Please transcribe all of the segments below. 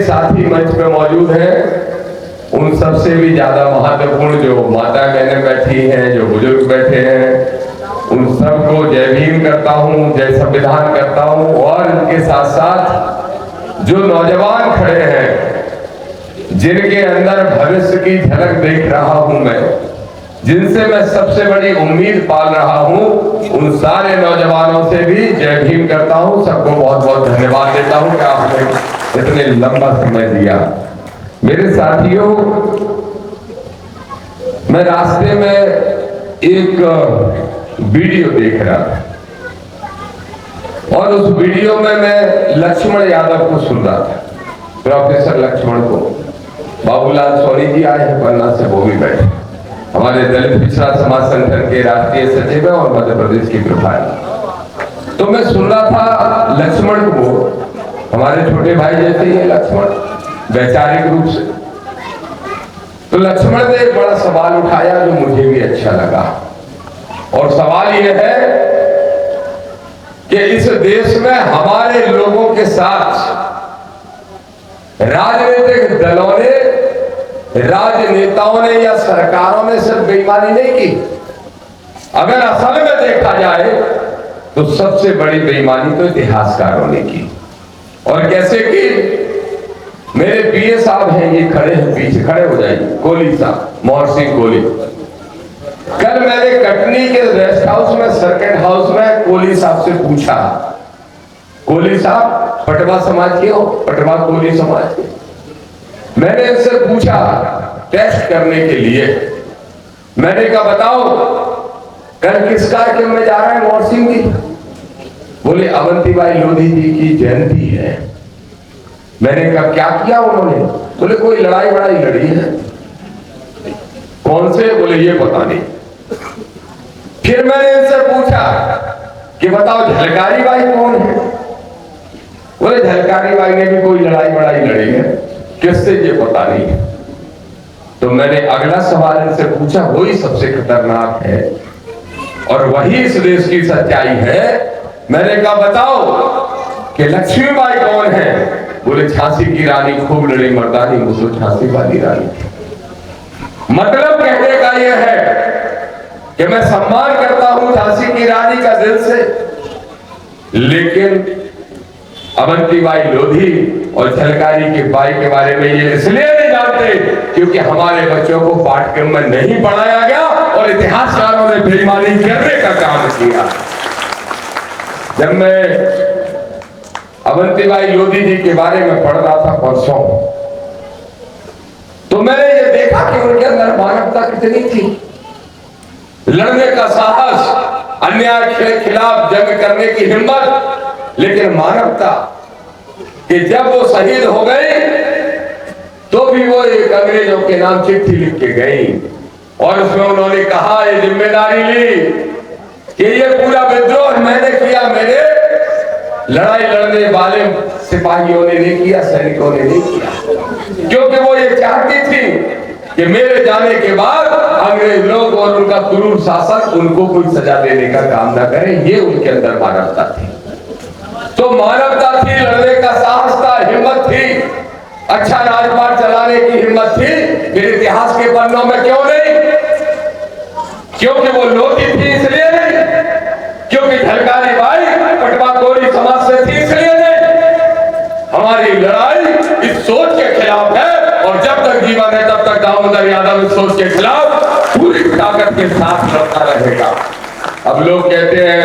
साथी मंच पे मौजूद हैं, उन सबसे भी ज्यादा महत्वपूर्ण जो माता बहनें बैठी हैं, जो बुजुर्ग बैठे हैं, उन सबको जय भीम करता हूं, जय संविधान करता हूं। और इनके साथ साथ जो नौजवान खड़े हैं, जिनके अंदर भविष्य की झलक देख रहा हूं मैं, जिनसे मैं सबसे बड़ी उम्मीद पाल रहा हूं, उन सारे नौजवानों से भी जय भीम करता हूं। सबको बहुत बहुत धन्यवाद देता हूं कि आपने इतने लंबा समय दिया। मेरे साथियों, मैं रास्ते में एक वीडियो देख रहा था और उस वीडियो में मैं लक्ष्मण यादव को सुन रहा था, प्रोफेसर लक्ष्मण को। बाबूलाल सोनी जी आए हैं पन्ना से, वो भी बैठे, हमारे दलित पिछड़ा समाज संगठन के राष्ट्रीय सचिव हैं और मध्य प्रदेश की प्रभारी। तो मैं सुन रहा था लक्ष्मण को, हमारे छोटे भाई जैसे ही है लक्ष्मण, वैचारिक रूप से। तो लक्ष्मण ने एक बड़ा सवाल उठाया जो मुझे भी अच्छा लगा, और सवाल यह है कि इस देश में हमारे लोगों के साथ राजनीतिक दलों ने, राजनेताओं ने या सरकारों ने सिर्फ बेईमानी नहीं की। अगर असल में देखा जाए तो सबसे बड़ी बेईमानी तो इतिहासकारों ने की। और कैसे की? मेरे पीए साहब हैं, ये खड़े हैं, पीछे खड़े हो जाइए, कोहली साहब, मोहर सिंह कोहली। कल मैंने कटनी के रेस्ट हाउस में, सर्किट हाउस में कोहली साहब से पूछा, कोहली साहब पटवा समाज के हो? पटवा कोहली समाज के। मैंने इनसे पूछा टेस्ट करने के लिए, मैंने कहा बताओ कल किस कार्यक्रम में जा रहे हैं मोहर सिंह जी? बोले अवंतीबाई लोधी जी की जयंती है। मैंने कहा क्या किया उन्होंने? बोले कोई लड़ाई वड़ाई लड़ी है। कौन से? बोले ये पता नहीं। फिर मैंने इनसे पूछा कि बताओ झलकारी बाई कौन है? बोले झलकारी बाई ने भी कोई लड़ाई वड़ाई लड़ी है। किससे? ये पता नहीं है। तो मैंने अगला सवाल इनसे पूछा, वही सबसे खतरनाक है और वही इस देश की सच्चाई है। मैंने कहा बताओ कि लक्ष्मीबाई कौन है? बोले झांसी की रानी, खूब लड़ी मर्दानी, वो तो झांसी वाली रानी। मतलब कहने का यह है कि मैं सम्मान करता हूं झांसी की रानी का दिल से, लेकिन अवंतीबाई लोधी और झलकारी की बाई के बारे में ये इसलिए नहीं जानते क्योंकि हमारे बच्चों को पाठ्यक्रम में नहीं पढ़ाया गया और इतिहासकारों ने बेईमानी करने का काम किया। जब मैं अवंतीबाई लोधी जी के बारे में पढ़ रहा था परसों, तो मैंने ये देखा कि उनके अंदर मानवता कितनी थी, लड़ने का साहस, अन्याय के खिलाफ जंग करने की हिम्मत, लेकिन मानवता कि जब वो शहीद हो गए तो भी वो एक अंग्रेजों के नाम चिट्ठी लिख के गई और उसमें उन्होंने कहा, ये जिम्मेदारी ली कि ये पूरा विद्रोह मैंने किया, मेरे लड़ाई लड़ने वाले सिपाहियों ने नहीं किया, सैनिकों ने नहीं किया, क्योंकि वो ये चाहती थी कि मेरे जाने के बाद अंग्रेज लोग और उनका क्रूर शासन उनको कोई सजा देने का काम न करे। ये उनके अंदर मानवता थी। तो मानवता थी, लड़ने का साहस था, हिम्मत थी, अच्छा राजपाट चलाने की हिम्मत थी। फिर इतिहास के पन्नों में क्यों नहीं? क्योंकि वो लोधी थी इसलिए नहीं, क्योंकि झलकारी बाई पटवा कोहली समाज से थी इसलिए नहीं। हमारी लड़ाई इस सोच के खिलाफ है और जब तक जीवन है तब तक दामोदर यादव इस सोच के खिलाफ पूरी ताकत के साथ लड़ता रहेगा। अब लोग कहते हैं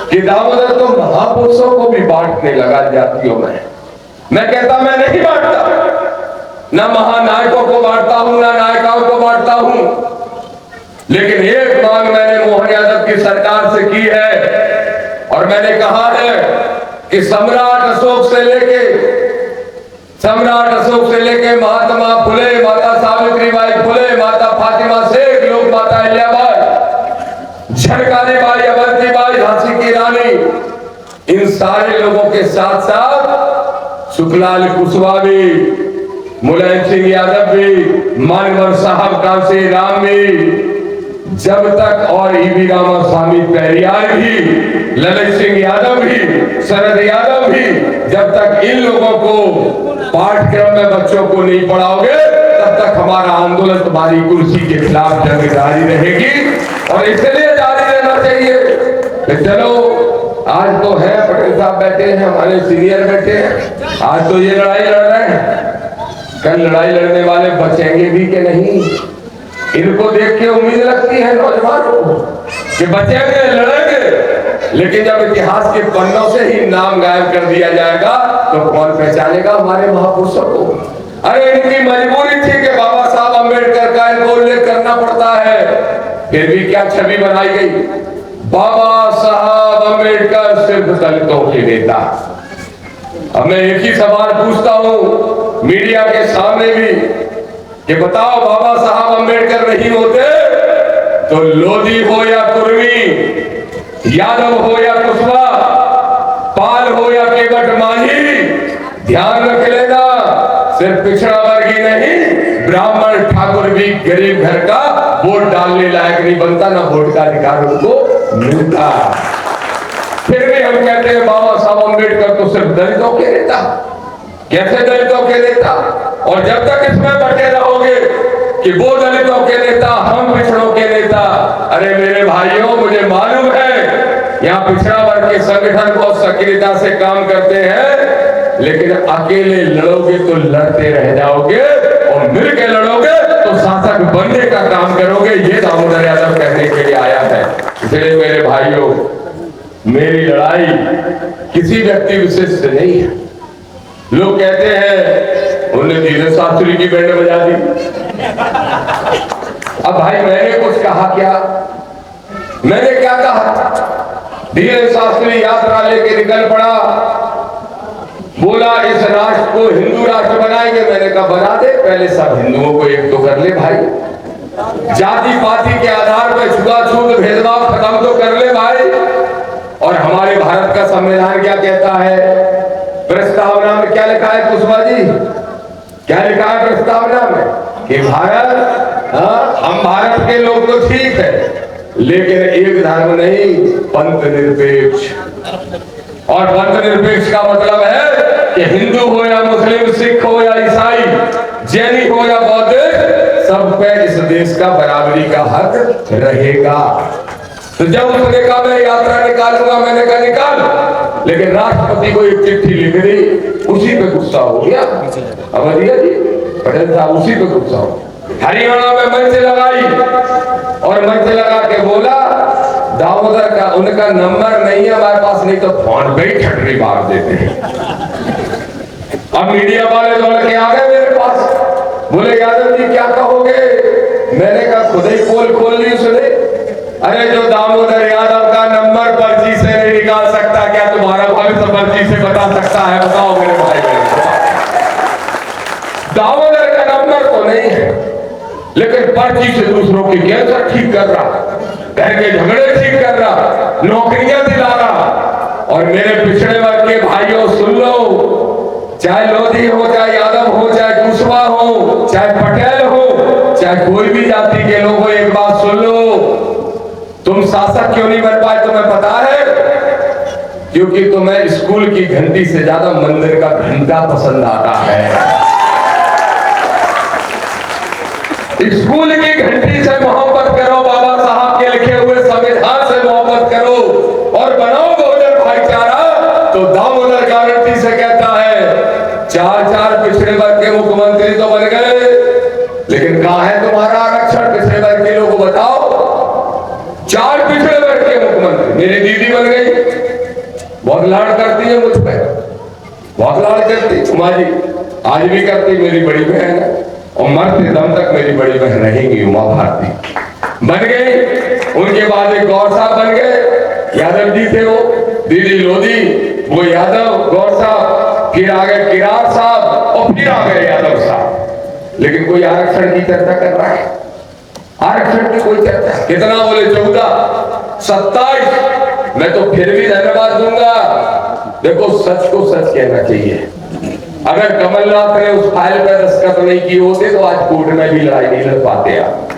कि दामोदर तो महापुरुषों को भी बांटने लगा जातियों में। मैं कहता मैं नहीं बांटता, ना महानायकों को बांटता हूं, ना नायिकाओं को बांटता हूं, लेकिन एक मांग मैंने मोहन यादव की सरकार से की है और मैंने कहा है कि सम्राट अशोक से लेके महात्मा फुले, माता सावित्रीबाई फुले, माता फातिमा शेख, लोक माता अहिल्याबाई, झलकारी बाई, अवंतीबाई, झांसी की रानी, इन सारे लोगों के साथ साथ सुखलाल कुशवाहा भी, मुलायम सिंह यादव भी, मानवर साहब कांसी राम भी, जब तक और ईवी रामास्वामी पेरियार भी, ललित सिंह यादव भी, शरद यादव भी, जब तक इन लोगों को पाठ्यक्रम में बच्चों को नहीं पढ़ाओगे तब तक हमारा आंदोलन तुम्हारी कुर्सी के खिलाफ जंग जारी रहेगी और इसलिए जारी रहना चाहिए। तो चलो आज तो है पटेल साहब बैठे हैं, हमारे सीनियर बैठे हैं, आज तो ये लड़ाई लड़ रहे हैं, कल लड़ाई लड़ने वाले बचेंगे भी कि नहीं? इनको देख के उम्मीद लगती है नौजवानों को कि बचेंगे लड़ेंगे, लेकिन जब इतिहास के पन्नों से ही नाम गायब कर दिया जाएगा तो कौन पहचानेगा हमारे महापुरुषों को? अरे इनकी मजबूरी थी कि बाबा साहब अम्बेडकर का इनको उल्लेख करना पड़ता है, फिर भी क्या छवि बनाई गई, बाबा साहब अम्बेडकर सिर्फ दलितों के नेता। अब मैं एक ही सवाल पूछता हूं मीडिया के सामने भी कि बताओ बाबा साहब अम्बेडकर नहीं होते तो लोधी हो या कुर्मी, यादव हो या कुशवाहा, पाल हो या केवट मांझी, ध्यान रख लेना सिर्फ पिछड़ा वर्ग ही नहीं, ब्राह्मण ठाकुर भी गरीब घर का वोट डालने लायक नहीं बनता, ना वोट का अधिकार उनको मिलता। फिर भी हम कहते हैं बाबा साहब अम्बेडकर तो सिर्फ दलितों के नेता। कैसे दलितों के नेता? और जब तक इसमें बटे रहोगे कि वो दलितों के नेता हम पिछड़ों के नेता, अरे मेरे भाइयों मुझे मालूम है यहाँ पिछड़ा वर्ग के संगठन बहुत सक्रियता से काम करते हैं, लेकिन अकेले लड़ोगे तो लड़ते रह जाओगे और मिलकर लड़ोगे तो शासक बनने का काम करोगे। ये दामोदर यादव कहने के लिए आया है। इसलिए मेरे भाइयों मेरी लड़ाई किसी व्यक्ति विशेष से नहीं है। लोग कहते हैं उन्होंने धीरज शास्त्री की बैंड बजा दी। अब भाई मैंने कुछ कहा क्या? मैंने क्या कहा? धीरज शास्त्री यात्रा लेके निकल पड़ा, बोला इस राष्ट्र को हिंदू राष्ट्र बनाएंगे। मैंने कहा बना दे, पहले सब हिंदुओं को एक तो कर ले भाई, जाति पाति के आधार पर छुआछूत भेदभाव खत्म तो कर ले भाई। और हमारे भारत का संविधान क्या कहता है? प्रस्तावना में क्या लिखा है कुशवाहा जी? क्या लिखा है प्रस्तावना में? कि भारत, हम भारत के लोग तो ठीक है लेकिन एक धर्म नहीं, पंथ निरपेक्ष। और पंथ निरपेक्ष का मतलब है कि हिंदू हो या मुस्लिम, सिख हो या ईसाई, जैनी हो या बौद्ध, सब पे इस देश का बराबरी का हक रहेगा। तो जब उसने कहा मैं यात्रा निकालूंगा, मैंने कहा निकाल, लेकिन राष्ट्रपति को एक चिट्ठी लिख दी, उसी पे गुस्सा हो गया अवधिया जी, पटेल साहब उसी पे गुस्सा हो। हरियाणा में मंच लगाई और मंच लगा के बोला दामोदर का उनका नंबर नहीं है हमारे पास, नहीं तो फोन पे ही ठटरी मार देते हैं। अब मीडिया वाले दौड़ के आ गए मेरे पास, बोले यादव जी क्या कहोगे? मैंने कहा खुद ही पोल खोल ली उसने। अरे जो दामोदर यादव का नंबर पर्ची से नहीं निकाल सकता, क्या तुम्हारा भविष्य पर्ची से बता सकता है? बताओ मेरे भाई बहन। दामोदर का नंबर तो नहीं है लेकिन पर्ची से दूसरों की कैंसर ठीक कर रहा, घर के झगड़े ठीक कर रहा, नौकरियां दिला रहा। और मेरे पिछड़े वर्ग के भाइयों सुन लो, चाहे लोधी हो, चाहे यादव हो, चाहे कुशवाहा हो, चाहे पटेल हो, चाहे कोई भी जाति के लोग हो, एक बात सुन लो, तुम शासक क्यों नहीं बन पाए तुम्हें पता है? क्योंकि तुम्हें स्कूल की घंटी से ज्यादा मंदिर का घंटा पसंद आता है। स्कूल की घंटी से मोहब्बत करो, बाबा साहब के लिखे हुए संविधान से मोहब्बत करो और बनाओ बहुजन भाईचारा। तो दामोदर गारंटी से कहता है 4 पिछड़े वर्ग के मुख्यमंत्री तो बन गए, लेकिन कहां है तुम्हारा आरक्षण? पिछड़े वर्ग के लोगों को बताओ। 4 पिछड़े वर्ग के मुख्यमंत्री, मेरी दीदी बन गई, बहुत लाड़ करती है मुझ पे, बहुत लाड़ करती, उमा जी आज भी करती, मेरी बड़ी बहन है और मरते दम तक मेरी बड़ी बहन रहेंगी, उमा भारती बन गई। उनके बाद एक गौर साहब बन गए, यादव जी थे वो, दीदी लोधी, वो यादव गौर साहब, फिर आ गए किरार साहब और फिर आ गए यादव साहब। लेकिन कोई आरक्षण की चर्चा कर रहा है? आरक्षण की कोई चर्चा? कितना बोले? 14, 27। मैं तो फिर भी धन्यवाद दूंगा। देखो सच को सच कहना चाहिए। अगर कमलनाथ ने उस फाइल पर दस्तखत नहीं किए होते तो आज कोर्ट में भी लड़ाई नहीं लड़ पाते आप।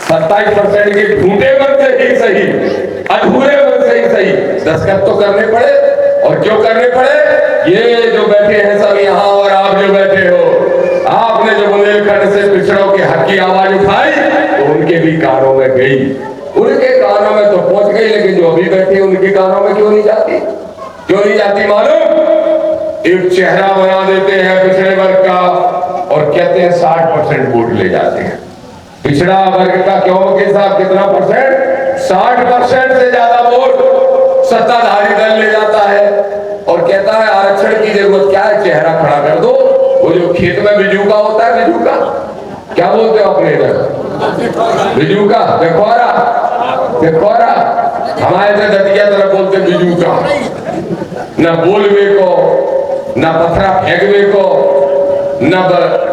27% के झूठे मन से ही सही, अधूरे मन से ही सही दस्तखत तो करने पड़े। और क्यों करने पड़े? ये ही कानों में गई, उनके कानों में तो पहुंच गई, लेकिन जो अभी बैठे उनके कानों में क्यों नहीं जाती? क्यों नहीं जाती मालूम? एक चेहरा बना देते हैं पिछड़े वर्ग का और कहते हैं 60% वोट ले जाते हैं। पिछड़ा वर्ग का क्यों के साथ कितना परसेंट? 60% से ज्यादा वोट सत्ताधारी दल ले जाता है और कहता है आरक्षण की जरूरत क्या है, चेहरा खड़ा कर दो। वो जो खेत में बिजूका होता है, बिजूका क्या बोलते हो अपने इधर? बिजूका, बेखौरा, बेखौरा। हमारे इधर दतिया तरफ बोलते बिजूका। न बोलवे को, न पथरा फेंकवे को, न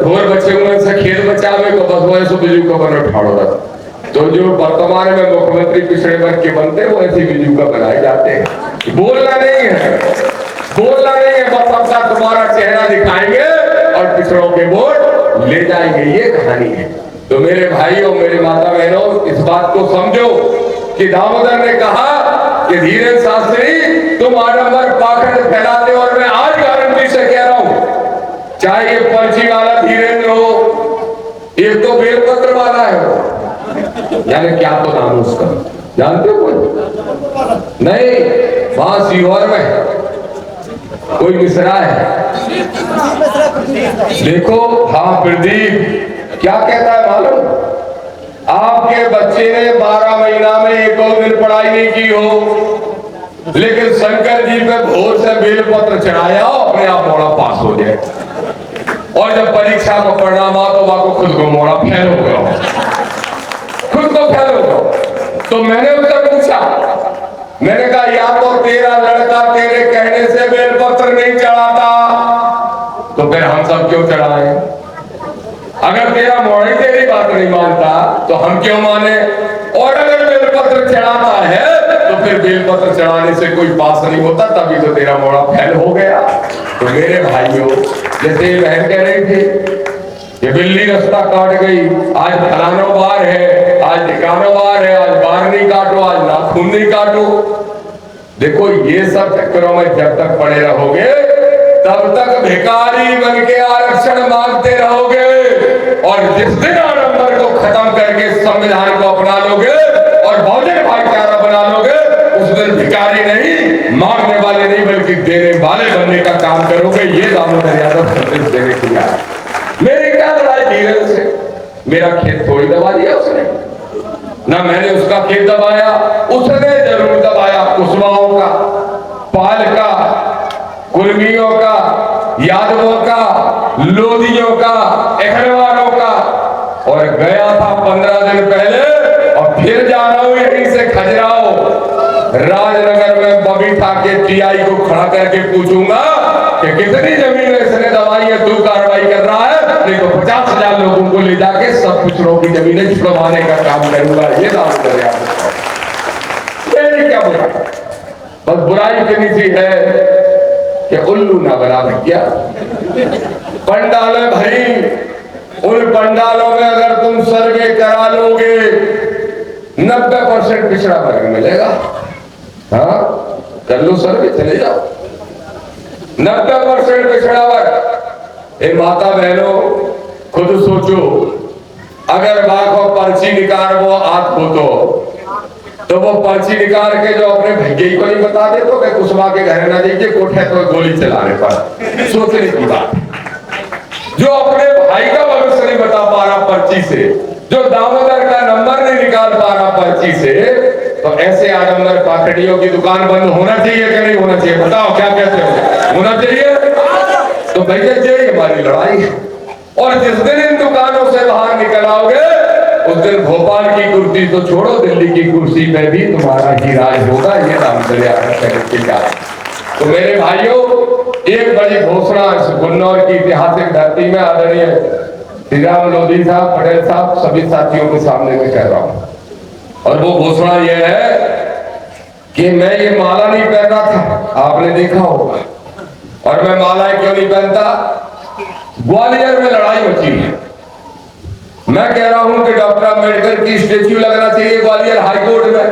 ढोर बचे हुए से खेत बचावे को, बस वो ऐसे बिजूका बनो ठाड़ो रहता। तो जो वर्तमान में मुख्यमंत्री पिछड़े वर्ग के बनते हैं वो ऐसे बिजूका बनाए जाते हैं। बोलना नहीं है, बोलना नहीं है, बस अपना तुम्हारा चेहरा दिखाएंगे और पिछड़ों के वोट ले जाएंगे, ये कहानी है। तो मेरे भाइयों, मेरे माता बहनों, इस बात को समझो कि दामोदर ने कहा कि धीरेन्द्र शास्त्री तुम आडंबर पाखंड फैलाते हो, और मैं आज गारंटी से कह रहा हूं, चाहे ये पर्ची वाला धीरेन्द्र हो, एक तो बेलपत्र वाला है वो, यानी क्या तो नाम उसका जानते हो? कोई नहीं, वहां सीहोर में कोई मिश्रा है, देखो। हाँ, प्रदीप क्या कहता है मालूम? आपके बच्चे ने 12 महीना में एक दिन पढ़ाई नहीं की हो, लेकिन शंकर जी पे भोर से बेलपत्र चढ़ाया हो, अपने आप मोड़ा पास हो जाए, और जब परीक्षा को परिणाम आ तो वहां को खुद को मोड़ा फेल हो गया, खुद को फेल हो गया। तो मैंने उससे पूछा, मैंने कहा या तो तेरा लड़का तेरे कहने से बेलपत्र नहीं चढ़ाता, तो फिर हम सब क्यों चढ़ाए? अगर तेरा मोड़ी तेरी बात नहीं मानता तो हम क्यों माने? और अगर बेलपत्र चढ़ाता है तो फिर बेलपत्र चढ़ाने से कोई पास नहीं होता, तभी तो तेरा मोड़ा फेल हो गया। तो मेरे भाइयों, जैसे बहन कह रही थी ये बिल्ली रास्ता काट गई, आज फलानो बार है, आज ढिकानो बार है, आज बार नहीं काटो, आज नाखून नहीं काटो। देखो ये सब चक्करों में जब तक पड़े रहोगे तब तक भिखारी बन के आरक्षण मांगते रहोगे, और जिस दिन आडंबर को खत्म करके संविधान को अपना लोगे और बहुजन भाईचारा बना लोगे, उस दिन भिखारी नहीं, मांगने वाले नहीं, बल्कि देने वाले बनने का काम करोगे। ये दामोदर यादव संदेश देने के लिए मेरी क्या लड़ाई धीरेन्द्र से? मेरा खेत थोड़ी दबा दिया उसने, ना मैंने उसका खेत दबाया, उसने जरूर दबाया कुशवाहों का, पाल का, कुर्मियों का, यादवों का, लोधियों का, अखड़वारों का, और गया था 15 दिन पहले, और फिर जा रहा हूं यहीं से खजुराहो राजनगर में बबीता के टीआई को खड़ा करके पूछूंगा कि कितनी जमीन इसने दबाई है, तू कार्रवाई कर रहा है, नहीं तो 50,000 लोगों को ले जाके सब पिछड़ों की जमीनें छुड़वाने का काम करूंगा। ये दामोदर यादव क्या बुरा, बस बुराई करनी सी है कि उल्लू ना बना भैया। पंडाल भाई, उन पंडालों में अगर तुम सर्वे करा लोगे 90% पिछड़ा वर्ग मिलेगा। हाँ, कर लो सर्वे, चले जाओ, 90% पिछड़ा वर्ग। ए माता बहनों, खुद सोचो, अगर बाको पर्ची निकाल वो आत हो तो वो पर्ची निकाल के जो अपने भैया को नहीं बता दे तो कुशवा के घर ना जाइए, कोठे तो गोली चलाने पर। सोचने की बात, जो अपने भाई का भविष्य नहीं बता पा रहा पर्ची से, जो दामोदर का नंबर नहीं निकाल पा रहा पर्ची से, तो ऐसे आडंबर पाखंडियों की दुकान बंद होना चाहिए कि नहीं होना चाहिए? बताओ क्या कहते हो? होना चाहिए। तो भैया यही हमारी लड़ाई है, और जिस दिन इन दुकानों से बाहर निकल आओगे उस दिन भोपाल की कुर्सी तो छोड़ो, दिल्ली की कुर्सी में भी तुम्हारा ही राज होगा। ये दामोदर यादव। तो मेरे भाइयों, एक बड़ी घोषणा गुन्नौर की ऐतिहासिक धरती में आदरणीय श्री राम लोधी साहब, पटेल साहब, सभी साथियों के सामने में कह रहा हूं, और वो घोषणा ये है कि मैं ये माला नहीं पहन रहा था, आपने देखा होगा, और मैं मालाएं क्यों नहीं पहनता? ग्वालियर में लड़ाई मची है। मैं कह रहा हूं कि डॉक्टर अम्बेडकर की स्टेच्यू लगना चाहिए ग्वालियर हाईकोर्ट में।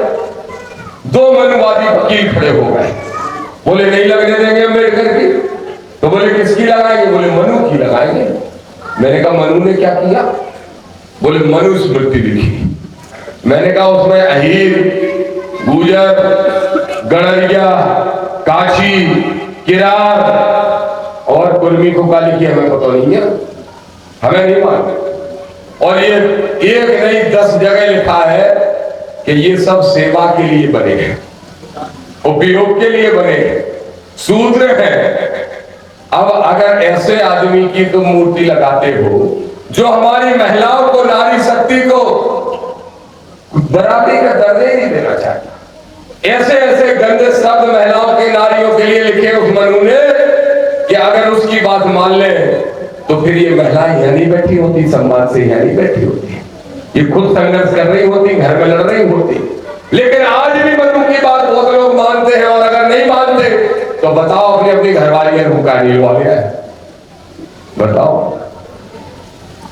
2 मनुवादी वकील खड़े हो गए, बोले नहीं लगने देंगे अम्बेडकर की। तो बोले किसकी लगाएंगे? बोले मनु की लगाएंगे। मैंने कहा मनु ने क्या किया? बोले मनु स्मृति लिखी। मैंने कहा उसमें अहीर, गुजर, गड़रिया, काशी, किरार और कुर्मी को गाली की हमें पता नहीं है, हमें नहीं मालूम। और ये एक नहीं 10 जगह लिखा है कि ये सब सेवा के लिए बने हैं, उपयोग के लिए बने हैं, सूत्र है। अब अगर ऐसे आदमी की तुम मूर्ति लगाते हो जो हमारी महिलाओं को, नारी शक्ति को बराबरी का दर्जा ही नहीं देना चाहता, ऐसे ऐसे गंदे शब्द महिलाओं के, नारियों के लिए लिखे उस मनु ने कि अगर उसकी बात मान ले तो फिर ये महिलाएं यहाँ नहीं बैठी होती, समाज से यहाँ नहीं बैठी होती, ये खुद संघर्ष कर रही होती, घर में लड़ रही होती। लेकिन आज भी मनु की बात बहुत लोग मानते हैं, और अगर नहीं मानते तो बताओ अपनी अपनी घरवाली हुक्का दिलवा लिया है, बताओ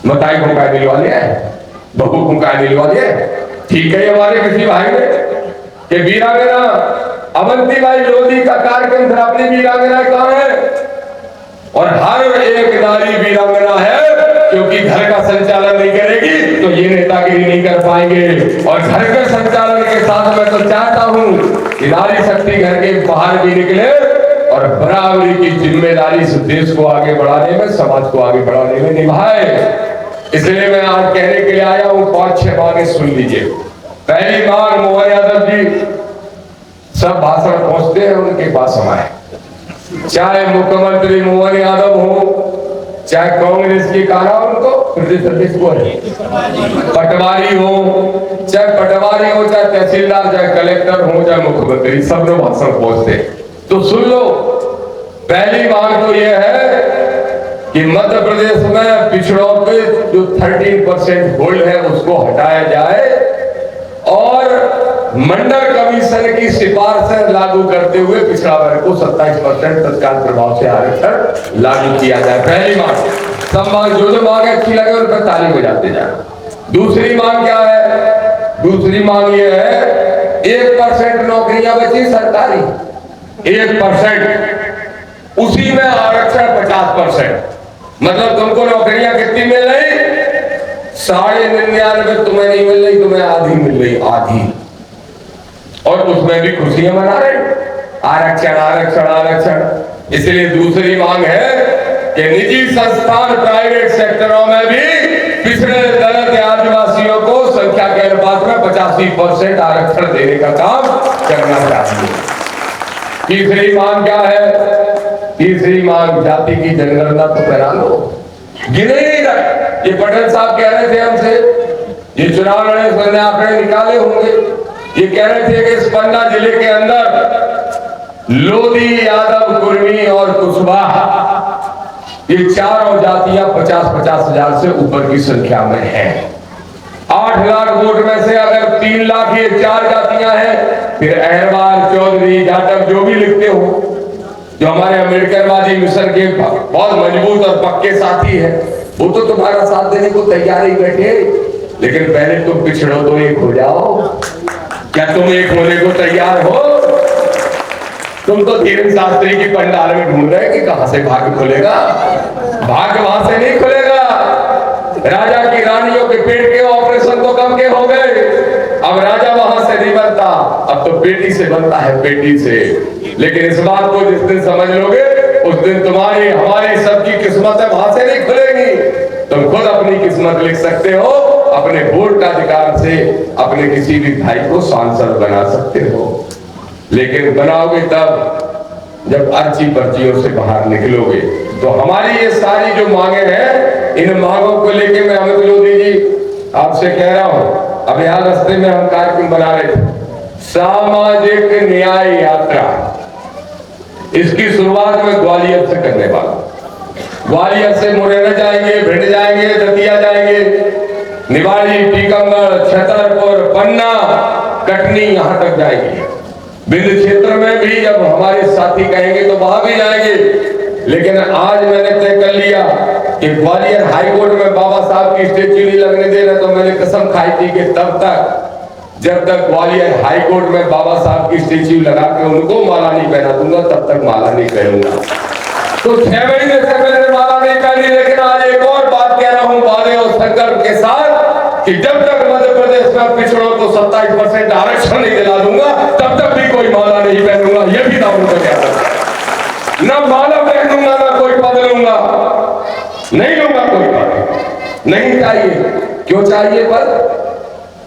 मताई हुक्का दिलवा लिया है, बहू हुक्का दिलवा लिया है। ठीक है, हमारे किसी भाई ने कि वीरांगना अवंतीबाई लोधी का कार्यक्रम था, अपनी वीरांगना कहाँ है? और हर एक नारी वीरांगना है, क्योंकि घर का संचालन नहीं करेगी तो ये नेतागिरी नहीं कर पाएंगे। और घर के संचालन के साथ मैं तो चाहता हूं कि नारी शक्ति घर के बाहर भी निकले और बराबरी की जिम्मेदारी इस देश को आगे बढ़ाने में, समाज को आगे बढ़ाने में निभाए। इसलिए मैं आज कहने के लिए आया हूं, 5-6 मांगे सुन लीजिए। पहली मांग, मोहन यादव जी सब भाषण पहुंचते हैं उनके पास हमारे, चाहे मुख्यमंत्री मोहन यादव हो, चाहे कांग्रेस की कारा उनको प्रदेश को पटवारी हो, चाहे पटवारी हो, चाहे तहसीलदार, चाहे कलेक्टर हो, चाहे मुख्यमंत्री, सब लोग भाषण पहुंचते। तो सुन लो, पहली मांग तो यह है कि मध्य प्रदेश में पिछड़ों पे जो 13% होल्ड है उसको हटाया जाए और मंडल कमीशन की सिफारिशें लागू करते हुए पिछड़ा वर्ग को 27% तत्काल प्रभाव से आरक्षण लागू किया जाए। पहली मांग। सब मांग जो मांग अच्छी लगे उन पर ताली बजाते जाए। दूसरी मांग क्या है? दूसरी मांग ये है 1% नौकरियां बची सरकारी, 1%, उसी में आरक्षण 50%। मतलब तुमको नौकरियां कितनी मिल रही? 99.5 तुम्हें नहीं मिल रही, तुम्हें आधी मिल रही, आधी। और उसमें भी खुशियां मना रहे, आरक्षण आरक्षण आरक्षण। इसलिए दूसरी मांग है कि निजी संस्थान, प्राइवेट सेक्टरों में भी पिछड़े दलित आदिवासियों को संख्या के अनुपात में 85% आरक्षण देने का काम करना चाहिए। तीसरी मांग क्या है? तीसरी मांग, जाति की जनगणना तो करा लो, गिने नहीं रख। ये पटेल साहब कह रहे थे हमसे, ये चुनाव लड़े उसने आंकड़े निकाले होंगे, ये कह रहे थे कि इस पन्ना जिले के अंदर लोधी, यादव, कुर्मी और कुशवाहा, ये चारों जातियां 50-50 हजार से ऊपर की संख्या में हैं। 8 लाख वोट में से अगर 3 लाख ये 4 जातियां हैं, फिर अहरवाल, चौधरी, जाटव जो भी लिखते हो, जो हमारे अम्बेडकरवादी मिशन के बहुत मजबूत और पक्के साथी है, वो तो तुम्हारा साथ देने को तैयार ही बैठे। लेकिन पहले तुम पिछड़ो तो एक हो जाओ। क्या तुम एक होने को तैयार हो? तुम तो धीरेन्द्र शास्त्री की पंडाल में ढूंढ रहे कि कहां से भाग्य खुलेगा। भाग्य वहां से नहीं खुलेगा। राजा की रानियों के पेट के ऑपरेशन तो कम के हो गए, अब राजा वहां से नहीं बनता, अब तो बेटी से बनता है, बेटी से। लेकिन इस बात को जिस दिन समझ लोगे उस दिन तुम्हारी, हमारी सबकी किस्मत वहां से नहीं खुलेगी। तुम खुद अपनी किस्मत लिख सकते हो, अपने वोट का अधिकार से अपने किसी भी भाई को सांसद बना सकते हो। लेकिन बनाओगे तब जब अर्जी पर्चियों से बाहर निकलोगे। तो हमारी ये सारी जो मांगे हैं, इन मांगों को लेके मैं अमित लोधी जी आपसे कह रहा हूं, अब यहाँ रास्ते में हम कार्यक्रम बना रहे थे, सामाजिक न्याय यात्रा, इसकी शुरुआत में ग्वालियर से करने वाला। ग्वालियर से मुरैना जाएंगे, भिंड जाएंगे, दतिया जाएंगे, निवाड़ी, टीकमगढ़, छतरपुर, पन्ना, कटनी, यहां तक जाएंगे। विंध्य क्षेत्र में भी जब हमारे साथी कहेंगे तो वहां भी जाएंगे। लेकिन आज मैंने तय कर लिया कि ग्वालियर हाई कोर्ट में बाबा साहब की स्टेच्यू नहीं लगने दे रहे, तो मैंने कसम खाई थी कि तब तक जब तक ग्वालियर हाई कोर्ट में बाबा साहब की स्टेच्यू लगा के उनको माला नहीं पहना दूंगा, तब तक माला नहीं पहनूंगा। तो 6 महीने से मैंने माला नहीं पहनी, लेकिन आज एक और बात कह रहा हूं वादे और संकल्प के साथ कि जब तक मध्य प्रदेश में पिछड़ों को 27% आरक्षण नहीं दिला दूंगा तब तक भी कोई माला नहीं पहनूंगा। यह भी दामोदर यादव, न माला पहनूंगा ना कोई पद लूंगा, नहीं लूंगा कोई पद, नहीं चाहिए। क्यों चाहिए पद?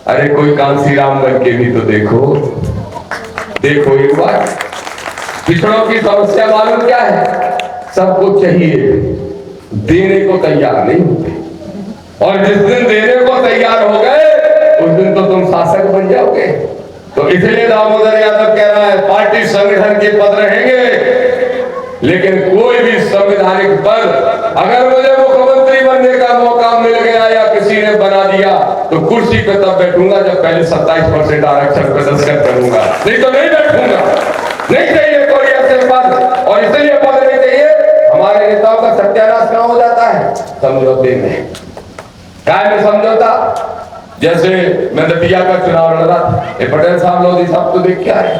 अरे कोई कांसी राम बन के भी तो देखो एक बार। पिछड़ों की समस्या मालूम क्या है? सब कुछ चाहिए, देने को तैयार नहीं होते, और जिस दिन देने को तैयार हो गए उस दिन तो तुम शासक बन जाओगे। तो इसलिए दामोदर यादव कह रहा है पार्टी संगठन के पद रहेंगे, लेकिन कोई भी संवैधानिक पद अगर मुझे मुख्यमंत्री बनने का मौका मिल गया या किसी ने बना दिया तो कुर्सी पे तब बैठूंगा जब पहले 27% आरक्षण पे दस्तखत करूंगा, नहीं तो नहीं बैठूंगा। नहीं चाहिए कोई ऐसे पद, और इसलिए पद नहीं चाहिए। हमारे नेताओं का सत्यानाश कहां हो जाता है? समझौते में। काय में समझौता? जैसे मैं दतिया का चुनाव लड़ रहा था, पटेल साहब लोधी साहब तो देख क्या है,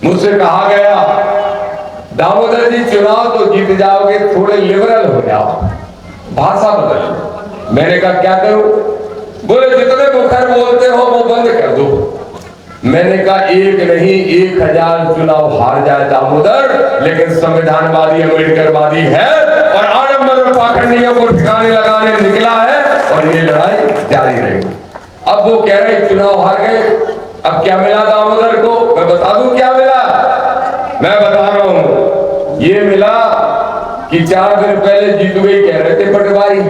मुझसे कहा गया दामोदर जी चुनाव तो जीत जाओगे, थोड़े लिबरल हो जाओ, भाषा बदलो। मैंने कहा क्या करूं? बोले जितने मुखर बोलते हो वो बंद कर दो। मैंने कहा एक नहीं 1000 चुनाव हार जाए दामोदर, लेकिन संविधानवादी अम्बेडकरवादी है और आडंबर और पाखंडियों को ठिकाने लगाने निकला है, और ये लड़ाई जारी रहेगी। अब वो कह रहे चुनाव हार गए, अब क्या मिला दामोदर को? मैं बता दूं क्या मिला? मैं बता रहा हूं, ये मिला कि 4 दिन पहले जीत गई कह रहे थे पटवारी,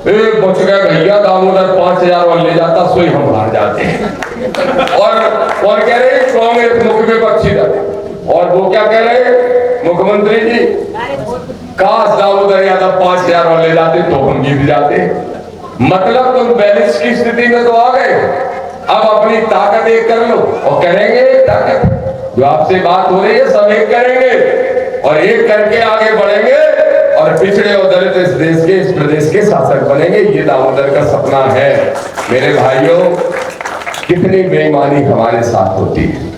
बच गए भैया दामोदर 5000 और ले जाता, सोई हम हार जाते हैं। और कह रहे कांग्रेस मुख्य विपक्षी दल, और वो क्या कह रहे मुख्यमंत्री जी, काश दामोदर यादव 5000 और ले जाते तो हम जीत जाते। मतलब तुम बैलेंस की स्थिति में तो आ गए, अब अपनी ताकत एक कर लो, और करेंगे ताकत जो आपसे बात हो रही है सब एक करेंगे, और एक करके आगे बढ़ेंगे, और पिछड़े और दलित इस देश के, इस प्रदेश के शासक बनेंगे। ये दामोदर का सपना है। मेरे भाइयों, कितनी बेईमानी हमारे साथ होती है।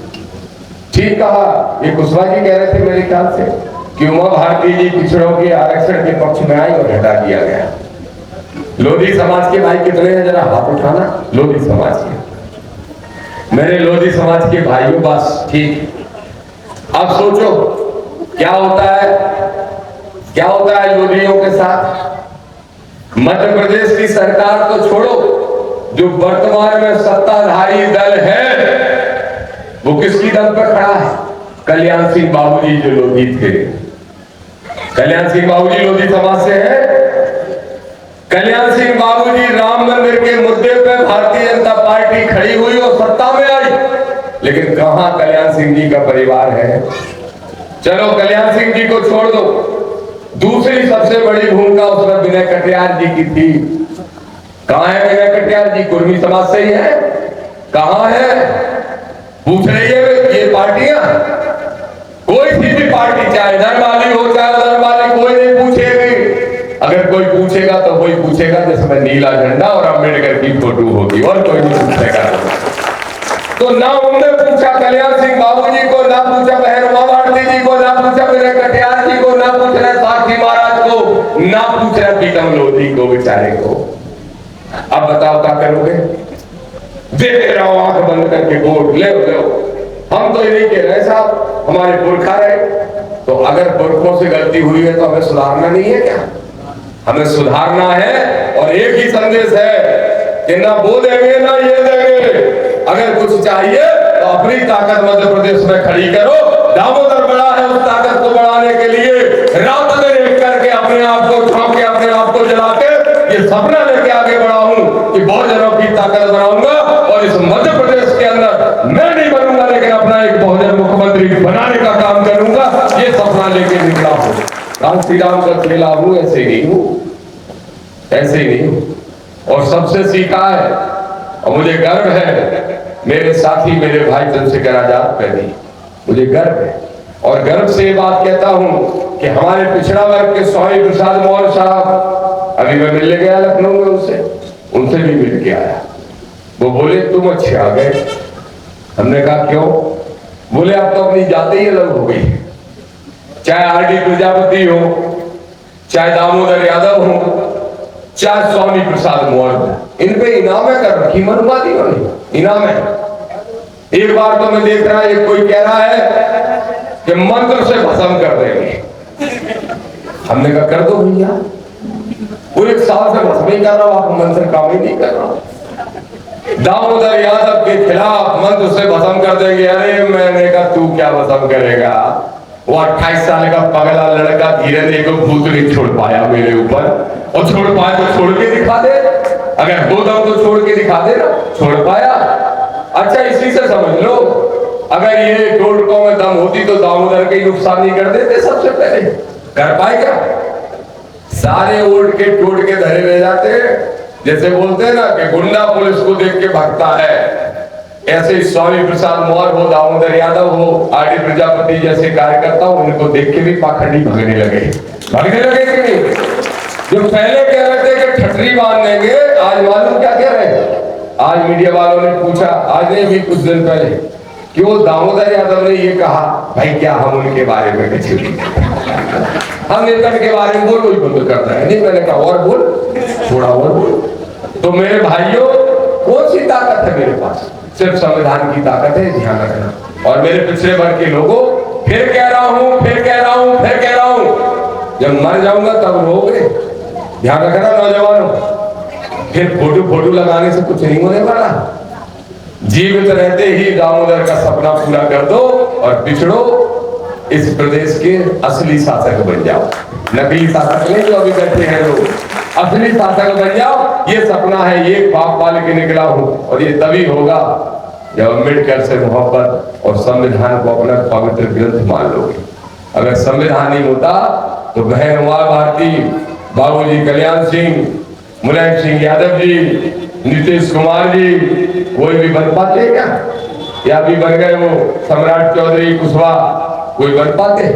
ठीक कहा, ये कुशवाहा जी कह रहे थे मेरे ख्याल से कि उमा भारती जी पिछड़ों के आरक्षण के पक्ष में आई और हटा दिया गया। लोधी समाज के भाई कितने हैं? जरा हाथ उठाना। लोधी समाज के, मेरे लोधी समाज के भाइयों, बस ठीक। अब सोचो क्या होता है लोधियों के साथ। मध्य प्रदेश की सरकार तो छोड़ो, जो वर्तमान में सत्ताधारी दल है वो किसकी दल पर खड़ा है? कल्याण सिंह बाबूजी जो लोधी थे। कल्याण सिंह बाबूजी लोधी समाज से है। कल्याण सिंह बाबूजी राम मंदिर के मुद्दे पे भारतीय जनता पार्टी खड़ी हुई और सत्ता में आई, लेकिन कहां कल्याण सिंह जी का परिवार है? चलो कल्याण सिंह जी को छोड़ दो, दूसरी सबसे बड़ी भूमिका उसमें विनय कटियार जी की थी। कहां है विनय कटियार जी? कुर्मी समाज से ही है। कहां है? पूछ रही है ये पार्टियां, कोई सी भी पार्टी, चाहे इधर वाली हो चाहे उधर वाली, कोई नहीं पूछेगी। अगर कोई पूछेगा तो वही पूछेगा जिसमें नीला झंडा और अम्बेडकर की फोटो होगी, और कोई नहीं पूछेगा। तो ना उन्होंने पूछा कल्याण सिंह बाबूजी को, ना पूछा बहन उमा भारती जी को, ना पूछा विनय कटियार जी को, ना पूछ रहे साक्षी महाराज को, ना पूछ रहे प्रीतम लोधी को बेचारे को। अब बताओ क्या करोगे? देते रहो आंख बंद करके वोट, ले हम तो ये नहीं कह रहे साहब हमारे पुरखा रहे। तो अगर पुरखों से गलती हुई है तो हमें सुधारना नहीं है क्या? हमें सुधारना है, और एक ही संदेश है कि ना वो देंगे ना ये देंगे। अगर कुछ चाहिए तो अपनी ताकत मध्य प्रदेश में खड़ी करो। दामोदर बड़ा है, उस ताकत को बढ़ाने के लिए रात दिन एक करके अपने आप को छाप के, अपने आप को जला के ये सपना लेके आगे बढ़ा हूं कि बहुजनों की ताकत बनाऊंगा, और इस मध्य प्रदेश के अंदर मैं नहीं बनूंगा लेकिन अपना एक बहुजन मुख्यमंत्री बनाने का काम करूंगा। ये सपना लेके निकला हूं। राम श्री राम का खेला हूं, ऐसे नहीं हूं, ऐसे ही नहीं हूं। और सबसे सीखा है, और मुझे गर्व है मेरे साथी मेरे भाई चंद्रशेखर आजाद पे भी मुझे गर्व है, और गर्व से ये बात कहता हूं कि हमारे पिछड़ा वर्ग के स्वामी प्रसाद मौर्य साहब, अभी मैं मिलने गया लखनऊ में उनसे भी मिल के आया। वो बोले तुम अच्छे आ गए। हमने कहा क्यों? बोले अब तो अपनी जाति ही अलग हो गई, चाहे आरडी प्रजापति हो, चाहे दामोदर यादव हो, चाहे स्वामी प्रसाद मौर्य, इन पे इनामें कर रखी मनुवादी ने, इनामें। एक बार तो मैं देख रहा है कोई कह रहा है कि मंत्र से भस्म कर देंगे। हमने कहा कर दो भैया, वो 1 साल से भस्म ही कर रहा हूं, आप मंत्र काम ही नहीं कर रहा। दामोदर यादव के खिलाफ मंत्र से भस्म कर देंगे। अरे मैंने कहा तू क्या भस्म करेगा? वो 28 साल का पगला लड़का धीरे धीरे को भूत नहीं छोड़ पाया मेरे ऊपर, और छोड़ पाए तो छोड़ के दिखा दे, अगर 2 दम तो छोड़ के दिखा दे ना, छोड़ पाया। अच्छा इसी से समझ लो, अगर ये टोटकों में दम होती तो दामोदर के नुकसान नहीं कर देते सबसे पहले, कर पाए क्या? सारे उड़ के टूट के धरे रह जाते। जैसे बोलते हैं ना कि गुंडा पुलिस को देख के भागता है, ऐसे ही स्वामी प्रसाद मौर्य हो, दामोदर यादव हो, आर.डी. प्रजापति जैसे कार्यकर्ता हो, उनको देख के भी पाखंडी भागने लगे कि नहीं? जो पहले कह रहे थे कि ठटरी बांध देंगे, आज मालूम क्या कह रहे हैं? आज मीडिया वालों ने पूछा, आज नहीं भी कुछ दिन पहले, कि वो दामोदर यादव ने ये कहा, भाई क्या हम उनके बारे में कुछ हम नेता के बारे में बोल बंद करता है? नहीं, मैंने कहा और बोल, थोड़ा और बोल। तो मेरे भाइयों, कौन सी ताकत है मेरे पास? सिर्फ संविधान की ताकत है, ध्यान रखना। और मेरे पिछड़े वर्ग के लोगों, फिर कह रहा हूं, जब मर जाऊंगा तब रोगे, ध्यान रखना नौजवानों। फिर फोटो लगाने से कुछ नहीं होने वाला। जीवित रहते ही दामोदर का सपना पूरा कर दो और पिछड़ो, इस प्रदेश के असली शासक बन जाओ। नकली शासक नहीं जो अभी बैठे हैं लोग, असली शासक बन जाओ। ये सपना है, ये बाप पाल के निकला हूं, और ये तभी होगा जब अम्बेडकर से मोहब्बत और संविधान को अपना पवित्र ग्रंथ मान लोगे। अगर संविधान नहीं होता तो बहन उमा भारती, बाबूजी कल्याण सिंह, मुलायम सिंह यादव जी, नीतीश कुमार जी, कोई भी बन पाते क्या? या भी बन गए वो सम्राट चौधरी कुशवाहा, कोई बन पाते?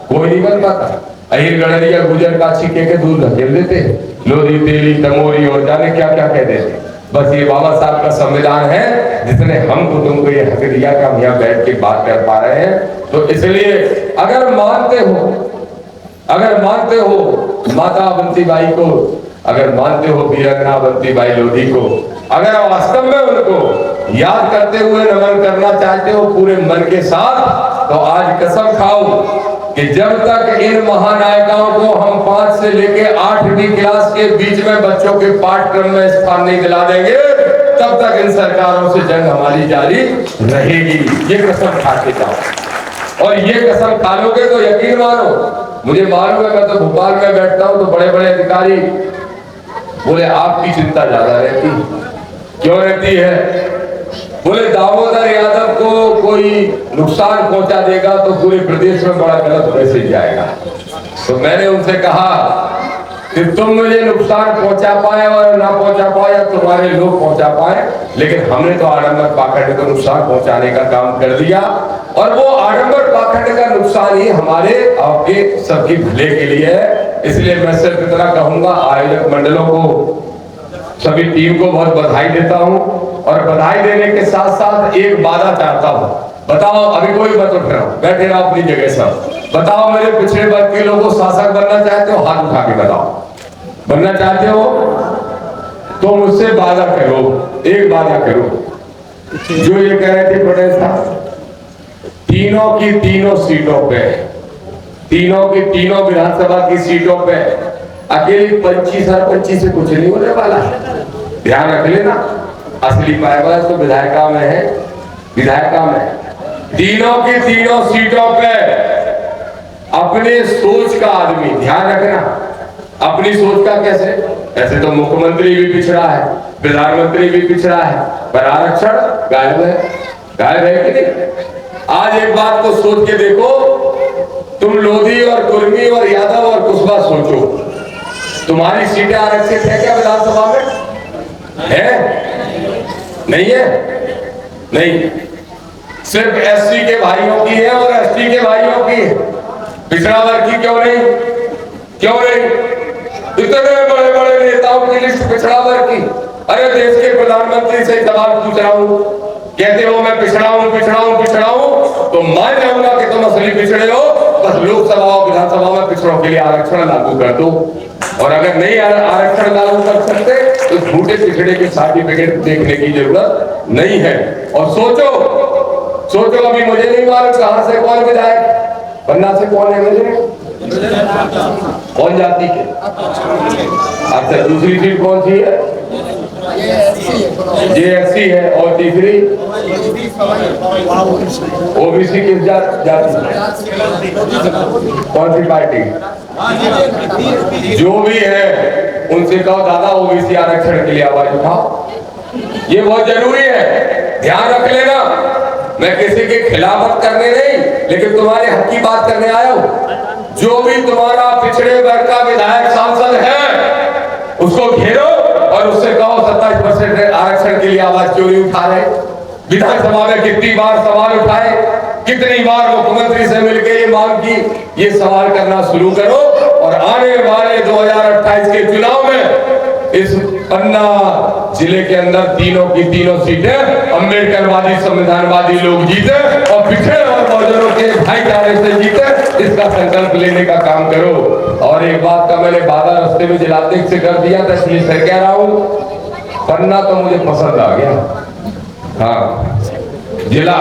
कोई नहीं बन पाता। अहिर गणरिया गुजर काशी के दूर धकेल देते, लोधी तेली तमोरी और जाने क्या क्या कह देते। बस ये बाबा साहब का संविधान है जिसने हमको तुमको ये हक दिया कि हम यहाँ बैठ के बात कर पा रहे हैं। तो इसलिए अगर मानते हो माता अवंतीबाई को, अगर मानते हो वीरांगना अवंतीबाई लोधी को, अगर वास्तव में उनको याद करते हुए नमन करना चाहते हो पूरे मन के साथ, तो आज कसम खाओ कि जब तक इन महानायिकाओं को हम 5 से लेके 8वीं क्लास के बीच में बच्चों के पाठ्यक्रम में स्थान नहीं दिला देंगे, तब तक इन सरकारों से जंग हमारी जारी रहेगी। ये कसम खा के जाओ, और ये कसम खा लोगे तो यकीन मानो, मुझे मालूम है, मैं तो भोपाल में बैठता हूँ तो बड़े बड़े अधिकारी बोले आपकी चिंता ज्यादा रहती, क्यों रहती है? बोले दामोदर यादव को कोई नुकसान पहुंचा देगा तो पूरे प्रदेश में बड़ा गलत मैसेज जाएगा। तो मैंने उनसे कहा कि तुम मुझे नुकसान पहुंचा पाए और ना पहुंचा पाए या तुम्हारे लोग पहुंचा पाए, लेकिन हमने तो आडंबर पाखंड को नुकसान पहुंचाने का काम कर दिया, और वो आडंबर पाखंड का नुकसान ही हमारे आपके सबके भले के लिए है। इसलिए मैं सिर्फ इतना कहूंगा, आयोजक मंडलों को, सभी टीम को बहुत बधाई देता हूं, और बधाई देने के साथ साथ एक वादा चाहता हूं। बताओ, अभी कोई मत उठ रहा, बैठे रहो अपनी जगह सब। बताओ मेरे पिछड़े वर्ग के लोगों, शासक बनना चाहते हो? हाथ उठा के बताओ। बनना चाहते हो तो मुझसे वादा करो, एक वादा करो, जो ये कह रहे थे पटेल साहब, तीनों की तीनों सीटों पे, तीनों की तीनों विधानसभा की सीटों पे अकेली 25 सरपंची से कुछ नहीं होने वाला। ध्यान रख लेना, असली पायबाज तो विधायिका में है, विधायिका में। तीनों की तीनों सीटों पे अपने सोच का आदमी, ध्यान रखना, अपनी सोच का कैसे? ऐसे तो मुख्यमंत्री भी पिछड़ा है, प्रधानमंत्री भी पिछड़ा है, पर आरक्षण गायब है कि नहीं? आज एक बात को सोच के देखो, तुम लोधी और कुर्मी और यादव और कुशवाहा सोचो, तुम्हारी सीटें आरक्षित है क्या विधानसभा में? है? नहीं है? नहीं, सिर्फ एससी के भाइयों की है और एसटी के भाइयों की है, पिछड़ा वर्ग की क्यों नहीं? क्यों नहीं? इतने बड़े बड़े नेताओं की लिस्ट पिछड़ा वर्ग की। अरे देश के प्रधानमंत्री से सवाल पूछ रहा हूं, कहते हो मैं पिछड़ा हूं, तो मान जाऊंगा कि तुम असली पिछड़े हो, बस लोकसभा और विधानसभा में पिछड़ों के लिए आरक्षण लागू कर दो। और अगर नहीं आरक्षण लागू कर सकते तो झूठे पिछड़े के सर्टिफिकेट देखने की जरूरत नहीं है। और सोचो अभी मुझे नहीं मालूम कहां से कौन विधायक, पन्ना से कौन है, मुझे कौन जाति के, अच्छा दूसरी सीट कौन सी है, JSC है, और तीसरी OBC किस जाति, कौन सी पार्टी, जो भी है उनसे कहो दादा OBC आरक्षण के लिए आवाज उठाओ, ये बहुत जरूरी है। ध्यान रख लेना, मैं किसी के खिलाफत करने नहीं, लेकिन तुम्हारे हक की बात करने आया हूं। जो भी तुम्हारा पिछड़े वर्ग का विधायक सांसद है उसको घेरो और उससे कहो 27% आरक्षण के लिए आवाज क्यों नहीं उठा रहे। विधानसभा में कितनी बार सवाल उठाए, कितनी बार मुख्यमंत्री से मिलकर ये मांग की, ये सवाल करना शुरू करो। और आने वाले 2028 के चुनाव में इस पन्ना जिले के अंदर तीनों की तीनों सीटें अम्बेडकरवादी संविधानवादी लोग जीते और पिछड़े और बहुजनों के भाईचारे से जीते, इसका संकल्प लेने का काम करो। और एक बात का मैंने वादा रास्ते में जिलाध्यक्ष से कर दिया था, इसलिए सर कह रहा हूं, पन्ना तो मुझे पसंद आ गया, हाँ जिला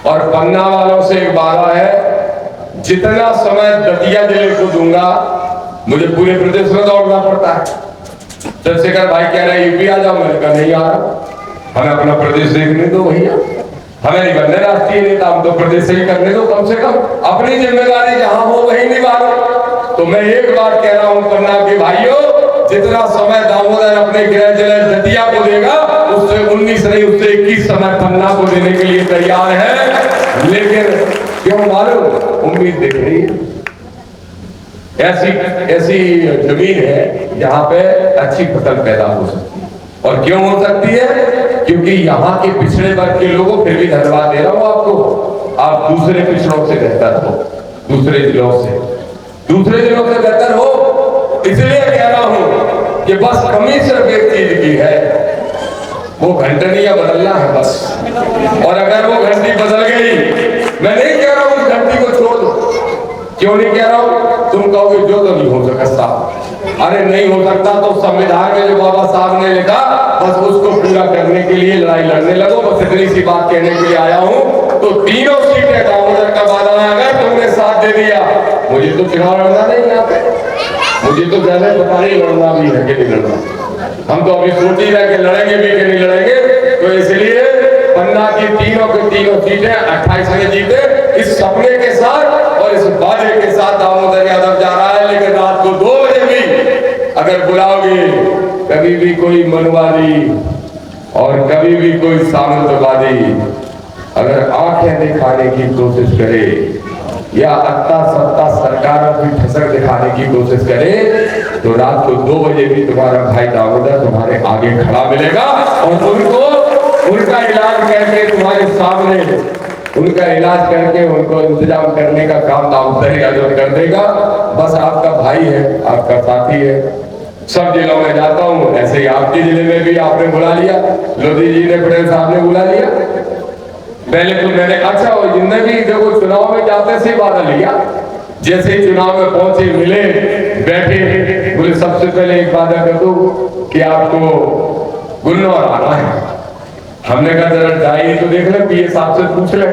और पन्ना वालों से एक वादा है, जितना समय दतिया जिले को दूंगा, मुझे पूरे प्रदेश में दौड़ना पड़ता है। चंद्रशेखर भाई कह रहे यूपी आ जाओ, मैंने कहा नहीं आ रहा, हमें अपना प्रदेश देखने दो भैया, हमें नहीं बनने राष्ट्रीय नेता, हम तो प्रदेश से ही करने दो, कम से कम अपनी जिम्मेदारी जहां हो वहीं निभाओ। तो मैं एक बात कह रहा हूं पन्ना के भाइयों, जितना समय दामोदर अपने गृह जिले दतिया को देगा, उससे 19 नहीं उससे 21 समय पन्ना को देने के लिए तैयार है। लेकिन क्यों मालूम, उम्मीद देख रही है, ऐसी जमीन है जहां पे अच्छी फसल पैदा हो सकती है। और क्यों हो सकती है, क्योंकि यहाँ के पिछड़े वर्ग के लोगों, फिर भी धन्यवाद दे रहा हूं आपको, आप दूसरे पिछड़ों से बेहतर हो, दूसरे जिलों से बेहतर हो। इसलिए कह रहा हूं कि बस कमी सिर्फ एक चीज की है, वो घंटनिया बदलना है बस। और अगर वो घंटी बदल गई, मैं नहीं कह रहा हूं उस घंटी को छोड़ दो, क्यों नहीं कह रहा हूं, तुम कहोगे जो तो नहीं हो सकता, अरे नहीं हो सकता तो संविधान में जो बाबा साहब ने लिखा बस उसको पूरा करने के लिए लड़ाई लड़ने लगो। बस इतनी सी बात कहने के लिए आया हूं। तो तीनों सीटें दामोदर का वादा है, अगर तुमने साथ दे दिया, मुझे तो चुनाव लड़ना नहीं यहाँ पे, मुझे तो ज्यादा पता नहीं लड़ना भी है कि नहीं लड़ना, हम तो अभी सोच ही रहे कि लड़ेंगे भी कि नहीं लड़ेंगे। तो इसलिए पन्ना की तीनों सीटें 28 में जीते, इस सपने के साथ और इस वादे के साथ दामोदर यादव जा रहा है। लेकिन रात को 2 बजे भी अगर बुलाओगे, कभी भी कोई मनवादी और कभी भी कोई सामंतवादी अगर आंखें दिखाने की कोशिश करे या अत्ता सत्ता सरकारों की ठसक दिखाने की कोशिश करे, तो रात को 2 बजे भी तुम्हारा भाई दामोदर तुम्हारे आगे खड़ा मिलेगा और उनका इलाज करके तुम्हारे सामने उनका इलाज करके उनको इंतजाम करने का काम दामोदर यादव कर देगा। बस आपका भाई है, आपका साथी है। सब जिलों में जाता हूँ, ऐसे ही आपके जिले में भी आपने बुला लिया, लोधी जी ने, पटेल साहब ने बुला लिया। पहले तो मैंने अच्छा और जितने भी देखो चुनाव में जाते से वादा लिया, जैसे ही चुनाव में पहुंचे, मिले, बैठे, बोले सबसे पहले एक वादा कर दो कि आपको गुन्नौर आना है। हमने कहा जरा डायरी तो देख ले, पीए साहब से पूछ ले,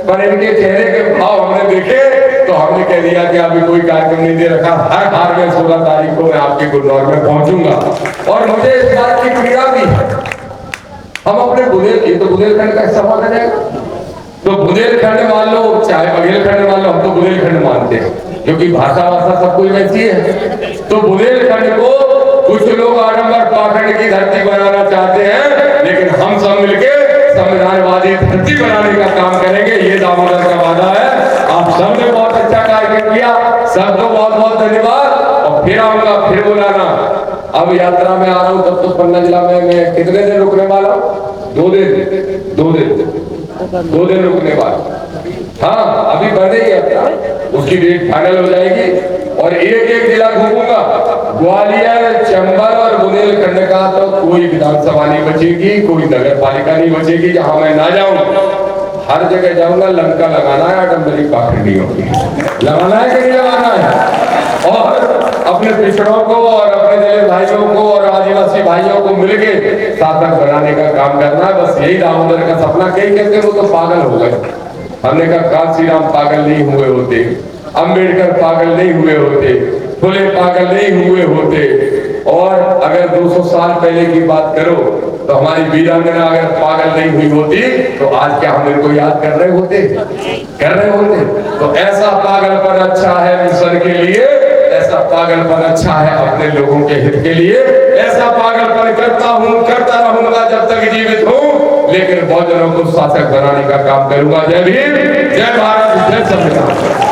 पर इनके चेहरे के भाव हमने देखे तो हमने कह दिया कि अभी कोई कार्यक्रम नहीं दे रखा, हर हार में 16 तारीख को मैं आपके गुन्नौर में पहुंचूंगा। और मुझे इस बात की पीड़ा भी है, हम अपने बुंदेलखंड का हिस्सा माना जाएगा, तो बुंदेलखंड मान लो चाहे बघेलखंड मान लो, हम तो बुंदेलखंड मानते हैं क्योंकि भाषा सब कोई वैसी है। तो बुंदेलखंड को कुछ लोग आडंबर पाखंड की धरती बनाना चाहते हैं, लेकिन हम सब मिलके संविधानवादी धरती बनाने का काम करेंगे, ये दामोदर का वादा है। आप सबने बहुत अच्छा कार्य किया, सबको बहुत बहुत धन्यवाद। और फिर आऊंगा, फिर बुलाना। अब यात्रा में आ रहा हूँ, तब तो पन्ना जिला में मैं कितने दिन रुकने वाला हूँ? 2 दिन रुकने वाला। हाँ, अभी बढ़ रही है, उसकी डेट फाइनल हो जाएगी और एक जिला घूमूंगा। ग्वालियर, चंबल और बुंदेलखंड का तो कोई विधानसभा नहीं बचेगी, कोई नगर पालिका नहीं बचेगी जहां मैं ना जाऊं। हर जगह जाऊंगा, लंका लगाना है, आडम्बरी पाखंडियों की लगाना है कि नहीं लगाना है। और अपने पिछड़ों को और अपने दलित भाइयों को और आदिवासी भाइयों को मिलके शासक बनाने का काम करना है। बस यही दामोदर का सपना। कई कहते वो तो पागल हो गए। हमने कहा कांशीराम पागल नहीं हुए होते, अंबेडकर पागल नहीं हुए होते, फुले पागल नहीं हुए होते। और अगर 200 साल पहले की बात करो तो हमारी वीरांगना अगर पागल नहीं हुई होती तो आज क्या हम इनको याद कर रहे होते? तो ऐसा पागलपन अच्छा है मिशन के लिए, ऐसा पागलपन अच्छा है अपने लोगों के हित के लिए। ऐसा पागलपन करता हूँ, करता रहूंगा जब तक जीवित हूँ, लेकिन बहुजनों को शासक बनाने का काम करूंगा। जय भीम, जय भारत, जय संविधान।